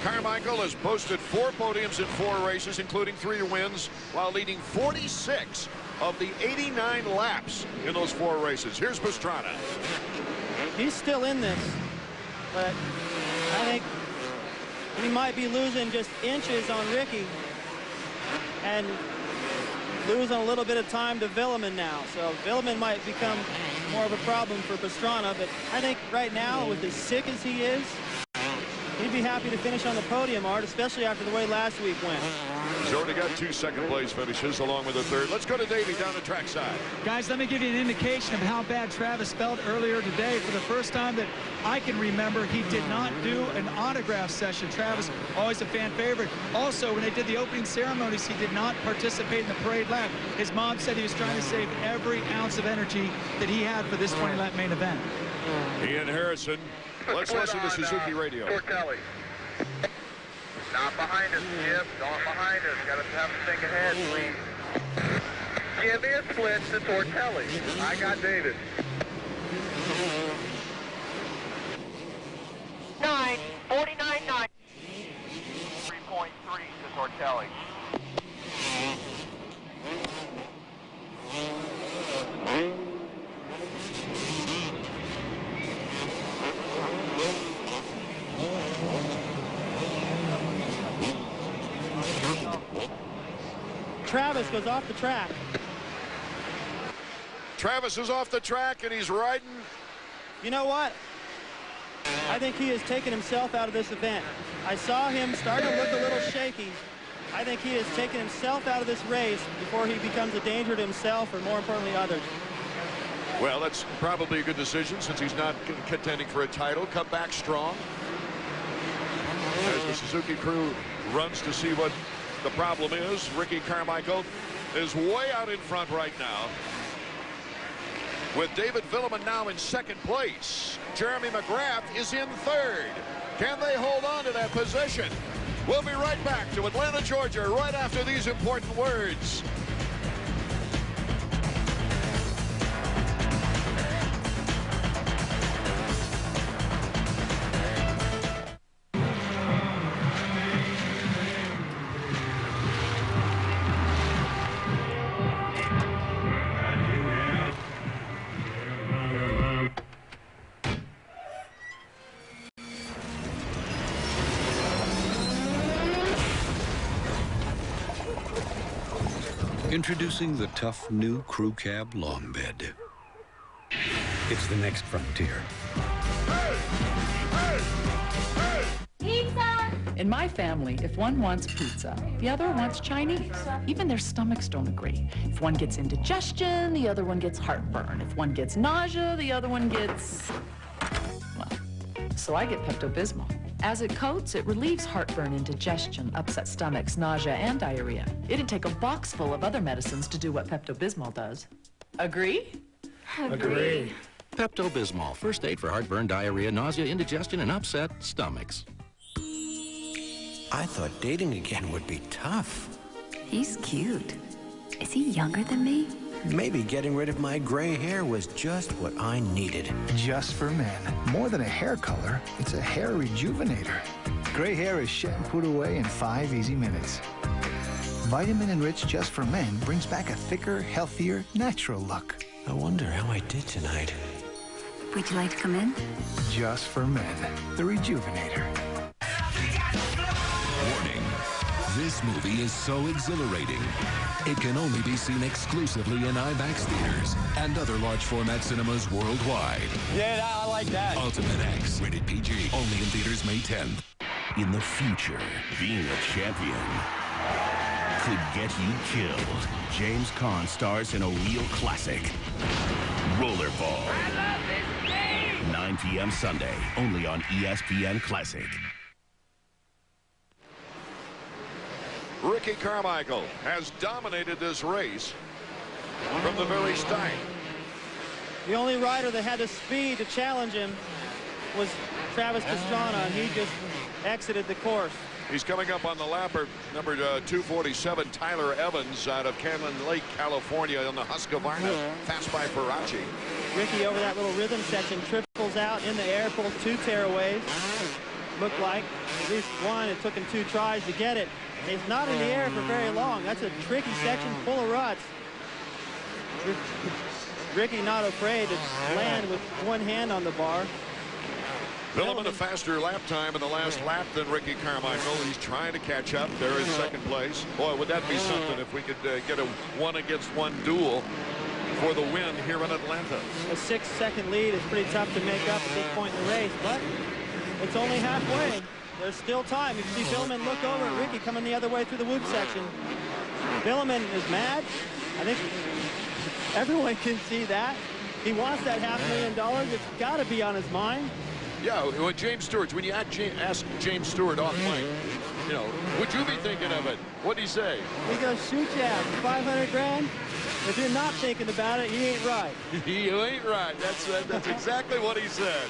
Carmichael has posted 4 podiums in 4 races, including 3 wins, while leading 46 of the 89 laps in those 4 races. Here's Pastrana. He's still in this, but I think he might be losing just inches on Ricky and losing a little bit of time to Villeman now. So Villeman might become more of a problem for Pastrana, but I think right now, with as sick as he is, he'd be happy to finish on the podium, Art, especially after the way last week went. He's already got 2 second-place finishes along with a 3rd. Let's go to Davey down the trackside. Guys, let me give you an indication of how bad Travis felt earlier today. For the first time that I can remember, he did not do an autograph session. Travis, always a fan favorite. Also, when they did the opening ceremonies, he did not participate in the parade lap. His mom said he was trying to save every ounce of energy that he had for this 20-lap main event. Ian Harrison. Let's listen to Suzuki Radio. Tortelli. Not behind us, Chip. Not behind us. Got to have to think ahead, please. Give me a split to Tortelli. I got David. 49.9. 3.3 to Tortelli. Travis goes off the track. Travis is off the track, and he's riding. You know what? I think he has taken himself out of this event. I saw him starting to look a little shaky. I think he has taken himself out of this race before he becomes a danger to himself or, more importantly, others. Well, that's probably a good decision since he's not contending for a title. Come back strong. As the Suzuki crew runs to see what the problem is, Ricky Carmichael is way out in front right now, with David Villeman now in 2nd place. Jeremy McGrath is in 3rd. Can they hold on to that position? We'll be right back to Atlanta, Georgia, right after these important words. Introducing the tough new crew cab long bed. It's the next frontier. Pizza! In my family, if one wants pizza, the other wants Chinese. Even their stomachs don't agree. If one gets indigestion, the other one gets heartburn. If one gets nausea, the other one gets... well, so I get Pepto-Bismol. As it coats, it relieves heartburn, indigestion, upset stomachs, nausea, and diarrhea. It'd take a box full of other medicines to do what Pepto-Bismol does. Agree? Agree. Pepto-Bismol, first aid for heartburn, diarrhea, nausea, indigestion, and upset stomachs. I thought dating again would be tough. He's cute. Is he younger than me? Maybe getting rid of my gray hair was just what I needed. Just for men. More than a hair color, it's a hair rejuvenator. Gray hair is shampooed away in 5 easy minutes. Vitamin Enriched Just for Men brings back a thicker, healthier, natural look. I wonder how I did tonight. Would you like to come in? Just for Men, the rejuvenator. Warning. This movie is so exhilarating. It can only be seen exclusively in IMAX theaters and other large format cinemas worldwide. Yeah, I like that. Ultimate X, rated PG, only in theaters May 10th. In the future, being a champion could get you killed. James Caan stars in a real classic, Rollerball. I love this game! 9 p.m. Sunday, only on ESPN Classic. Ricky Carmichael has dominated this race from the very start. The only rider that had the speed to challenge him was Travis Pastrana, and he just exited the course. He's coming up on the lapper, number 247, Tyler Evans out of Canyon Lake, California on the Husqvarna, fast by Faraci. Ricky over that little rhythm section triples out in the air, pulls 2 tearaways. Looked like at least one. It took him 2 tries to get it. He's not in the air for very long. That's a tricky section full of ruts. Ricky not afraid to land with one hand on the bar. Villeman a faster lap time in the last lap than Ricky Carmichael. He's trying to catch up. There in second place. Boy, would that be something if we could get a 1-against-1 duel for the win here in Atlanta. A 6-second lead is pretty tough to make up at this point in the race, but it's only halfway. There's still time. You can see Villeman look over at Ricky coming the other way through the whoop section. Villeman is mad. I think everyone can see that. He wants that $500,000. It's got to be on his mind. Yeah, when James Stewart, when you ask James Stewart off mic, you know, would you be thinking of it? What'd he say? He goes, shoot ya, 500 grand. If you're not thinking about it, you ain't right. You ain't right. That's exactly what he said.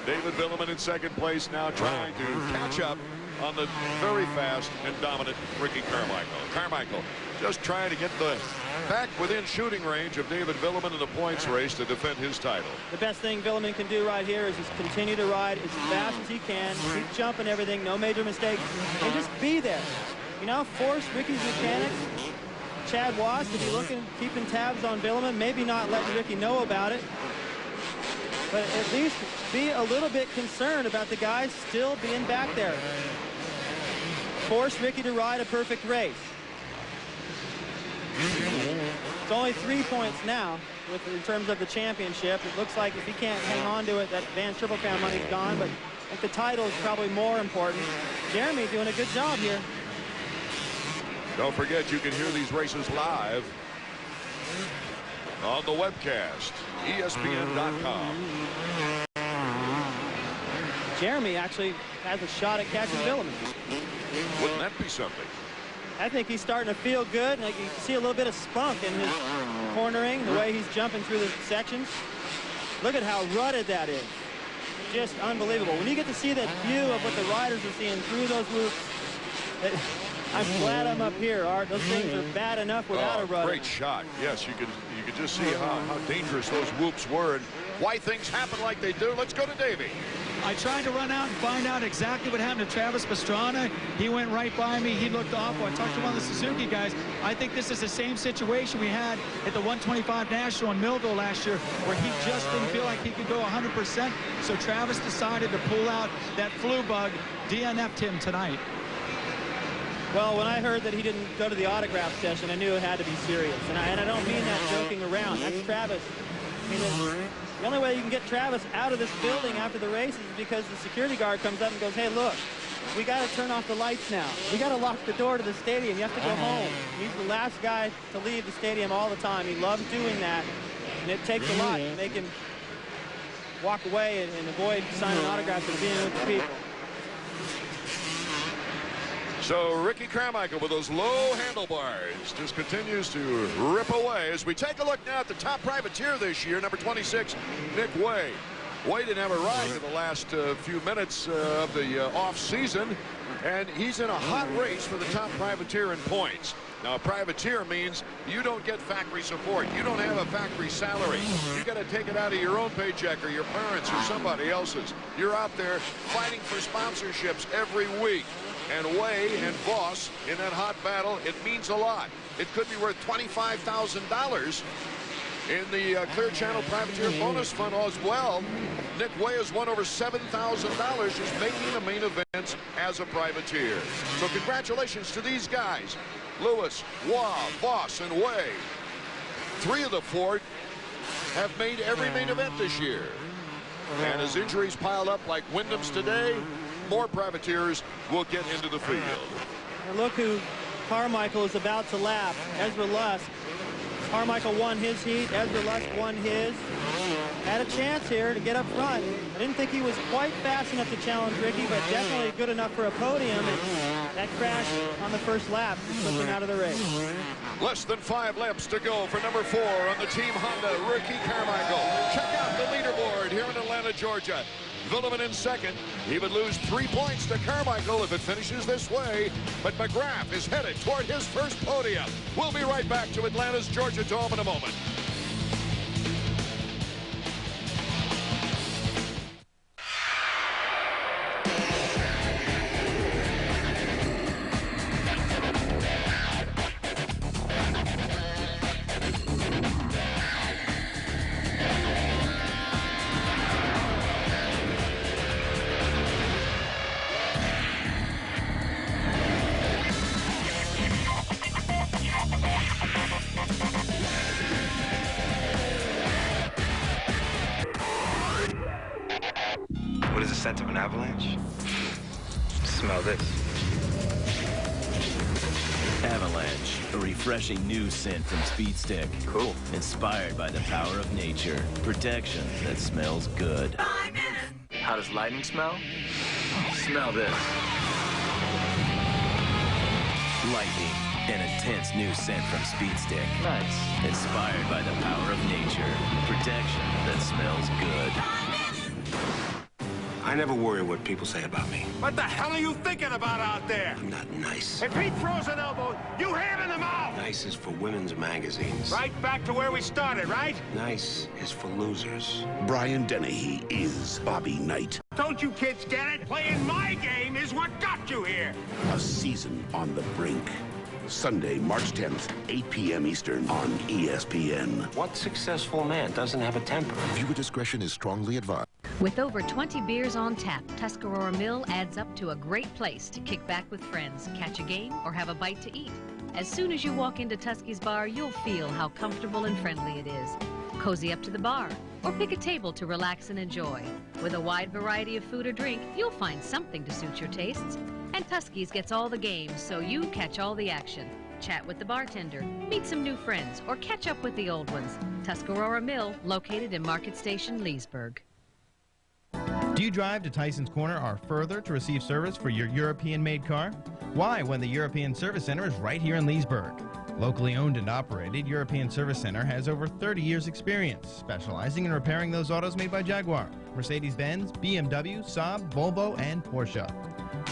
David Villeman in second place now trying to catch up on the very fast and dominant Ricky Carmichael. Carmichael just trying to get back within shooting range of David Villeman in the points race to defend his title. The best thing Villeman can do right here is just continue to ride as fast as he can, keep jumping everything, no major mistakes, and just be there. You know, force Ricky's mechanics. Chad Watts to be keeping tabs on Villeman, maybe not letting Ricky know about it, but at least be a little bit concerned about the guys still being back there. Force Ricky to ride a perfect race. It's only 3 points now in terms of the championship. It looks like if he can't hang on to it, that Vans Triple Crown money's gone, but I think the title is probably more important. Jeremy doing a good job here. Don't forget, you can hear these races live on the webcast, ESPN.com. Jeremy actually has a shot at catching Villeman. Wouldn't that be something? I think he's starting to feel good. You can see a little bit of spunk in his cornering, the way he's jumping through the sections. Look at how rutted that is. Just unbelievable. When you get to see that view of what the riders are seeing through those whoops, I'm glad I'm up here, Art. Those things are bad enough without a rudder. Great shot. Yes, you could just see how dangerous those whoops were and why things happen like they do. Let's go to Davey. I tried to run out and find out exactly what happened to Travis Pastrana. He went right by me. He looked awful. I talked to one of the Suzuki guys. I think this is the same situation we had at the 125 National in Millville last year, where he just didn't feel like he could go 100%. So Travis decided to pull out that flu bug, DNF'd him tonight. Well, when I heard that he didn't go to the autograph session, I knew it had to be serious. And I don't mean that joking around. That's Travis. I mean, the only way you can get Travis out of this building after the race is because the security guard comes up and goes, hey, look, we got to turn off the lights now. We got to lock the door to the stadium. You have to go home. He's the last guy to leave the stadium all the time. He loves doing that, and it takes a lot to make him walk away and avoid signing autographs and being with the people. So Ricky Carmichael with those low handlebars just continues to rip away. As we take a look now at the top privateer this year, number 26, Nick Way. Way didn't have a ride in the last few minutes of the off season, and he's in a hot race for the top privateer in points. Now, a privateer means you don't get factory support. You don't have a factory salary. You got to take it out of your own paycheck or your parents or somebody else's. You're out there fighting for sponsorships every week. And Way and Voss in that hot battle, it means a lot. It could be worth $25,000 in the Clear Channel Privateer Bonus Fund as well. Nick Way has won over $7,000 just making the main events as a privateer. So congratulations to these guys, Lewis, Waugh, Voss, and Way. 3 of the 4 have made every main event this year. And as injuries pile up like Wyndham's today, more privateers will get into the field. And look who Carmichael is about to lap. Ezra Lusk. Carmichael won his heat. Ezra Lusk won his. Had a chance here to get up front. I didn't think he was quite fast enough to challenge Ricky, but definitely good enough for a podium. And that crash on the first lap put him out of the race. Less than 5 laps to go for number 4 on the Team Honda, Ricky Carmichael. Check out the leaderboard here in Atlanta, Georgia. Villeman in second. He would lose 3 points to Carmichael if it finishes this way, but McGrath is headed toward his first podium. We'll be right back to Atlanta's Georgia Dome in a moment. What is the scent of an avalanche? Smell this. Avalanche, a refreshing new scent from Speed Stick. Cool. Inspired by the power of nature. Protection that smells good. How does lightning smell? Smell this. Lightning, an intense new scent from Speed Stick. Nice. Inspired by the power of nature. Protection that smells good. I never worry what people say about me. What the hell are you thinking about out there? I'm not nice. If he throws an elbow, you hit him in the mouth! Nice is for women's magazines. Right back to where we started, right? Nice is for losers. Brian Dennehy is Bobby Knight. Don't you kids get it? Playing my game is what got you here! A season on the brink. Sunday, March 10th, 8 p.m. Eastern on ESPN. What successful man doesn't have a temper? Viewer discretion is strongly advised. With over 20 beers on tap, Tuscarora Mill adds up to a great place to kick back with friends, catch a game, or have a bite to eat. As soon as you walk into Tusky's bar, you'll feel how comfortable and friendly it is. Cozy up to the bar, or pick a table to relax and enjoy. With a wide variety of food or drink, you'll find something to suit your tastes. And Tusky's gets all the games, so you catch all the action. Chat with the bartender, meet some new friends, or catch up with the old ones. Tuscarora Mill, located in Market Station, Leesburg. Do you drive to Tyson's Corner or further to receive service for your European-made car? Why, when the European Service Center is right here in Leesburg? Locally owned and operated, European Service Center has over 30 years' experience, specializing in repairing those autos made by Jaguar, Mercedes-Benz, BMW, Saab, Volvo, and Porsche.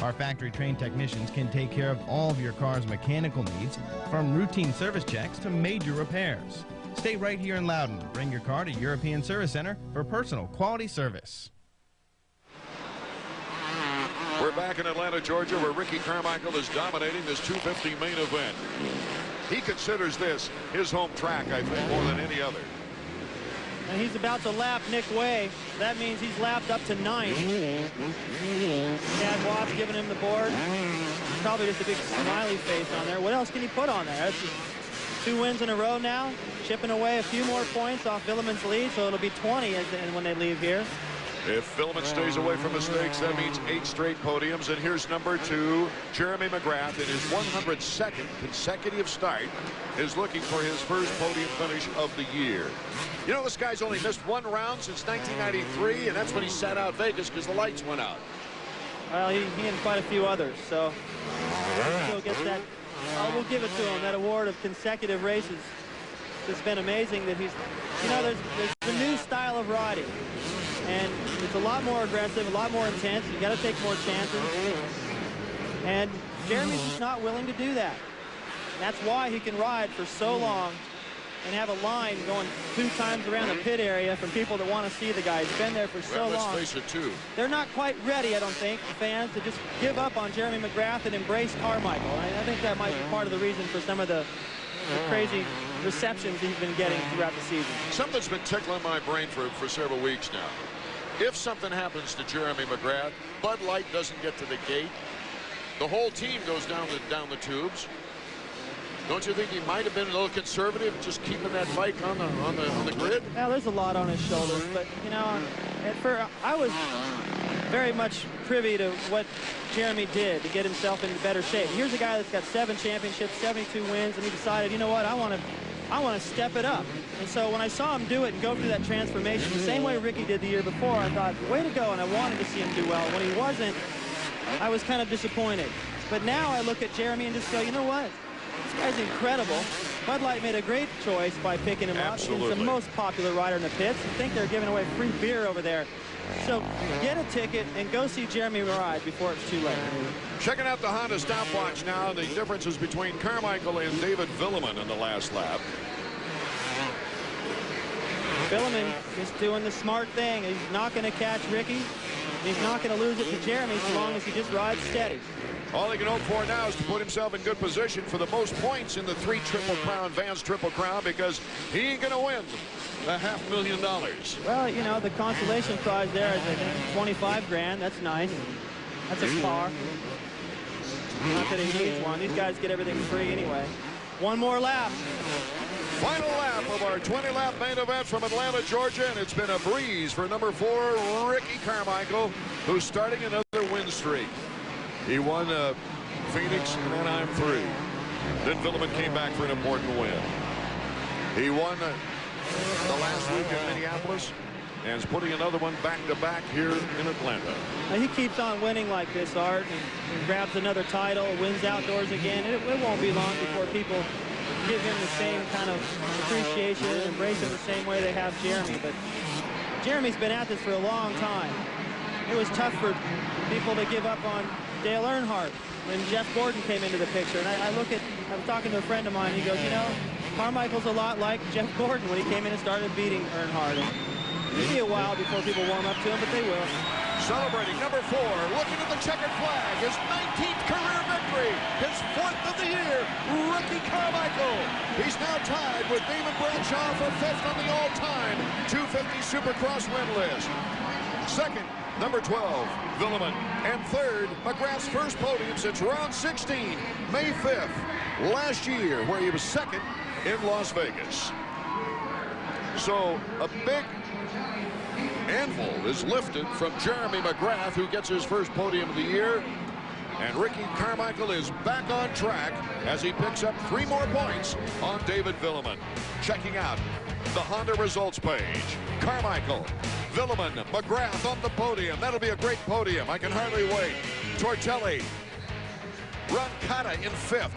Our factory-trained technicians can take care of all of your car's mechanical needs, from routine service checks to major repairs. Stay right here in Loudon. Bring your car to European Service Center for personal quality service. We're back in Atlanta, Georgia, where Ricky Carmichael is dominating this 250 main event. He considers this his home track, I think, more than any other. And he's about to lap Nick Way. That means he's lapped up to 9th. Chad Watts giving him the board. probably just a big smiley face on there. What else can he put on there? That's just 2 wins in a row now, chipping away a few more points off Villeman's lead, so it'll be 20 when they leave here. If Villeman stays away from mistakes, that means 8 straight podiums. And here's number 2, Jeremy McGrath, in his 102nd consecutive start, is looking for his first podium finish of the year. You know, this guy's only missed 1 round since 1993, and that's when he sat out Vegas because the lights went out. Well, he and quite a few others, so still gets that. We'll give it to him, that award of consecutive races. It's been amazing that he's, you know, there's the new style of riding. And it's a lot more aggressive, a lot more intense. You got to take more chances. And Jeremy's just not willing to do that. That's why he can ride for so long and have a line going 2 times around the pit area from people that want to see the guy. He's been there for so long. Let's face it, too. They're not quite ready, I don't think, the fans, to just give up on Jeremy McGrath and embrace Carmichael. I think that might be part of the reason for some of the crazy receptions he's been getting throughout the season. Something's been tickling my brain for several weeks now. If something happens to Jeremy McGrath, Bud Light doesn't get to the gate, the whole team goes down the tubes. Don't you think he might have been a little conservative, just keeping that bike on the grid? Well, there's a lot on his shoulders, but you know, I was very much privy to what Jeremy did to get himself into better shape. Here's a guy that's got 7 championships, 72 wins, and he decided, you know what, I want to step it up. And so when I saw him do it and go through that transformation the same way Ricky did the year before, I thought, way to go, and I wanted to see him do well. When he wasn't, I was kind of disappointed. But now I look at Jeremy and just go, you know what? This guy's incredible. Bud Light made a great choice by picking him up. He's the most popular rider in the pits. I think they're giving away free beer over there. So get a ticket and go see Jeremy ride before it's too late. Checking out the Honda stopwatch now, the differences between Carmichael and David Villeman in the last lap. Villeman is doing the smart thing. He's not going to catch Ricky. He's not going to lose it to Jeremy as long as he just rides steady. All he can hope for now is to put himself in good position for the most points in the 3 Triple Crown, Vans Triple Crown, because he ain't going to win the $500,000. Well, you know, the consolation prize there is, I think, 25 grand. That's nice. That's a car. Not that he needs one. These guys get everything free anyway. One more lap. Final lap of our 20-lap main event from Atlanta, Georgia, and it's been a breeze for number 4, Ricky Carmichael, who's starting another win streak. He won Phoenix and Anaheim 3. Then Villeman came back for an important win. He won the last week in Minneapolis and is putting another one back-to-back here in Atlanta. Now, he keeps on winning like this, Art, and grabs another title, wins outdoors again. It won't be long before people give him the same kind of appreciation and embrace him the same way they have Jeremy. But Jeremy's been at this for a long time. It was tough for people to give up on Dale Earnhardt when Jeff Gordon came into the picture. And I was talking to a friend of mine, he goes, you know, Carmichael's a lot like Jeff Gordon when he came in and started beating Earnhardt. It'll be a while before people warm up to him, but they will. Celebrating number 4, looking at the checkered flag, his 19th career victory, his 4th of the year, Ricky Carmichael. He's now tied with Damon Bradshaw for 5th on the all-time 250 Supercross win list. 2nd, number 12, Villeman. And 3rd, McGrath's first podium since round 16, May 5th, last year, where he was 2nd in Las Vegas. So a big anvil is lifted from Jeremy McGrath, who gets his first podium of the year. And Ricky Carmichael is back on track as he picks up 3 more points on David Villeman. Checking out the Honda results page. Carmichael, Villeman, McGrath on the podium. That'll be a great podium. I can hardly wait. Tortelli, Roncata in 5th.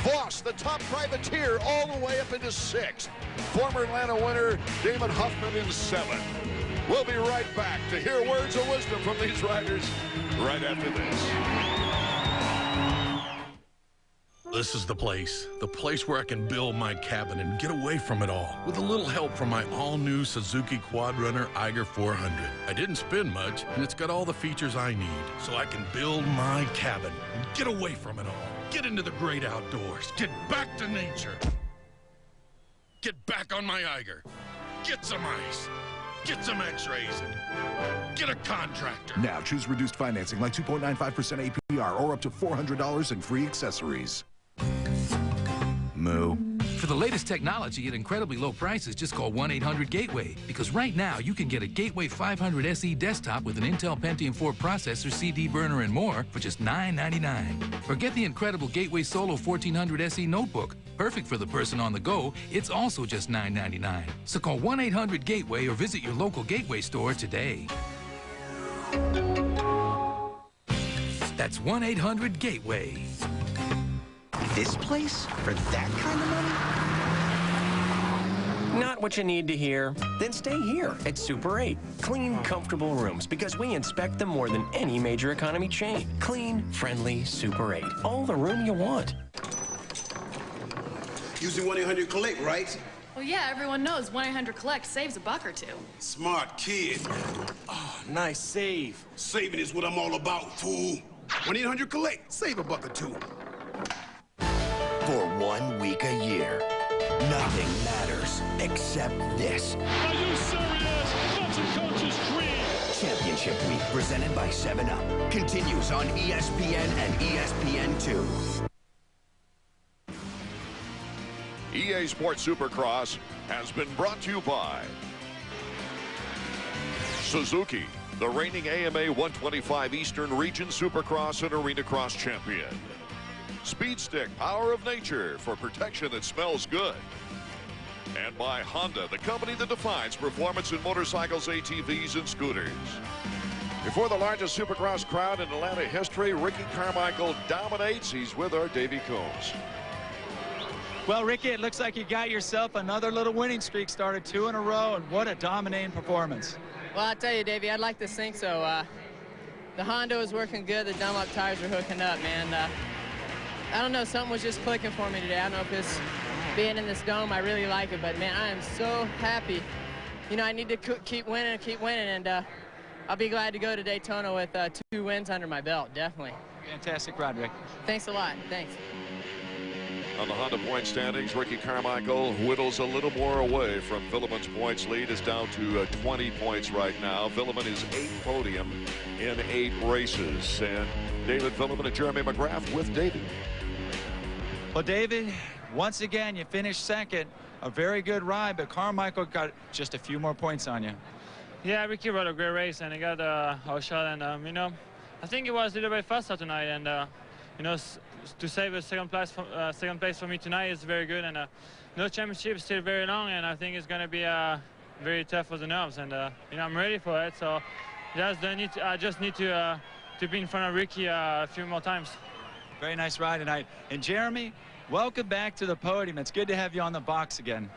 Voss, the top privateer, all the way up into 6th. Former Atlanta winner Damon Huffman in 7th. We'll be right back to hear words of wisdom from these riders right after this. This is the place where I can build my cabin and get away from it all with a little help from my all-new Suzuki Quadrunner Eiger 400. I didn't spend much, and it's got all the features I need, so I can build my cabin and get away from it all. Get into the great outdoors. Get back to nature. Get back on my Eiger. Get some ice. Get some x-rays. Get a contractor. Now choose reduced financing like 2.95% APR or up to $400 in free accessories. Moo. For the latest technology at incredibly low prices, just call 1-800-GATEWAY. Because right now, you can get a Gateway 500 SE desktop with an Intel Pentium 4 processor, CD burner, and more for just $9.99. Or get the incredible Gateway Solo 1400 SE notebook. Perfect for the person on the go. It's also just $9.99. So call 1-800-GATEWAY or visit your local Gateway store today. That's 1-800-GATEWAY. This place? For that kind of money? Not what you need to hear. Then stay here at Super 8. Clean, comfortable rooms because we inspect them more than any major economy chain. Clean, friendly Super 8. All the room you want. Using 1-800-COLLECT, right? Well, yeah, everyone knows 1-800-COLLECT saves a buck or two. Smart kid. Oh, nice save. Saving is what I'm all about, fool. 1-800-COLLECT. Save a buck or two. For 1 week a year, nothing matters except this. Are you serious? That's a coach's dream. Championship Week, presented by 7-Up, continues on ESPN and ESPN2. EA Sports Supercross has been brought to you by Suzuki, the reigning AMA 125 Eastern Region Supercross and Arena Cross champion. Speed Stick, power of nature for protection that smells good. And by Honda, the company that defines performance in motorcycles, ATVs, and scooters. Before the largest Supercross crowd in Atlanta history, Ricky Carmichael dominates. He's with our Davey Combs. Well, Ricky, it looks like you got yourself another little winning streak started, 2 in a row, and what a dominating performance. Well, I tell you, Davey, I'd like to think so. The Honda was working good. The Dunlop tires were hooking up, man. I don't know, something was just clicking for me today. I don't know if it's being in this dome. I really like it, but, man, I am so happy. You know, I need to keep winning, and I'll be glad to go to Daytona with 2 wins under my belt, definitely. Fantastic ride, Rick. Thanks a lot. Thanks. On the Honda point standings, Ricky Carmichael whittles a little more away from Villeman's points lead. Is down to 20 points right now. Villeman is 8th podium in 8 races. And David Villeman and Jeremy McGrath with David. Well, David, once again, you finished second. A very good ride, but Carmichael got just a few more points on you. Yeah, Ricky rode a great race, and he got our shot. And, you know, I think it was a little bit faster tonight. And, you know, to save a second place for me tonight is very good. And no championship is still very long, and I think it's going to be very tough for the nerves. And you know, I'm ready for it. So I just need to be in front of Ricky a few more times. Very nice ride tonight. And Jeremy, welcome back to the podium. It's good to have you on the box again.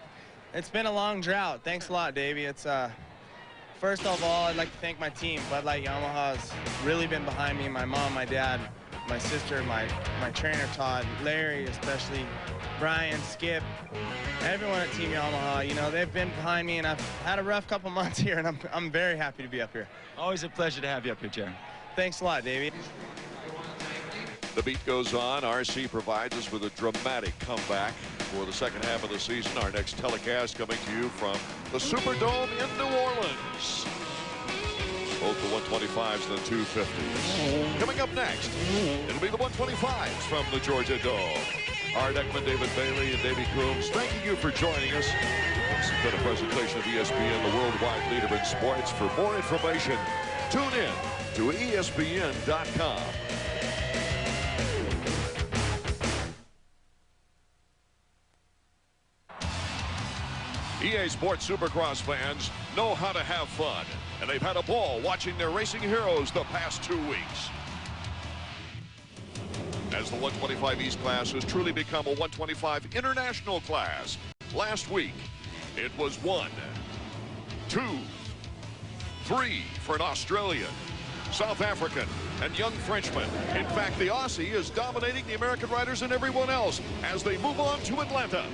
It's been a long drought. Thanks a lot, Davey. It's first of all, I'd like to thank my team. Bud Light Yamaha has really been behind me. My mom, my dad, my sister, my trainer Todd, Larry, especially Brian, Skip, everyone at Team Yamaha. You know, they've been behind me, and I've had a rough couple months here, and I'm very happy to be up here. Always a pleasure to have you up here, Jeremy. Thanks a lot, Davey. The beat goes on. RC provides us with a dramatic comeback for the second half of the season. Our next telecast coming to you from the Superdome in New Orleans. Both the 125s and the 250s. Coming up next, it'll be the 125s from the Georgia Dome. Art Ekman, David Bailey, and Davey Coombs, thanking you for joining us. This has been a presentation of ESPN, the worldwide leader in sports. For more information, tune in to ESPN.com. EA Sports Supercross fans know how to have fun, and they've had a ball watching their racing heroes the past 2 weeks. As the 125 East class has truly become a 125 international class, last week it was 1, 2, 3 for an Australian, South African, and young Frenchman. In fact, the Aussie is dominating the American riders and everyone else as they move on to Atlanta.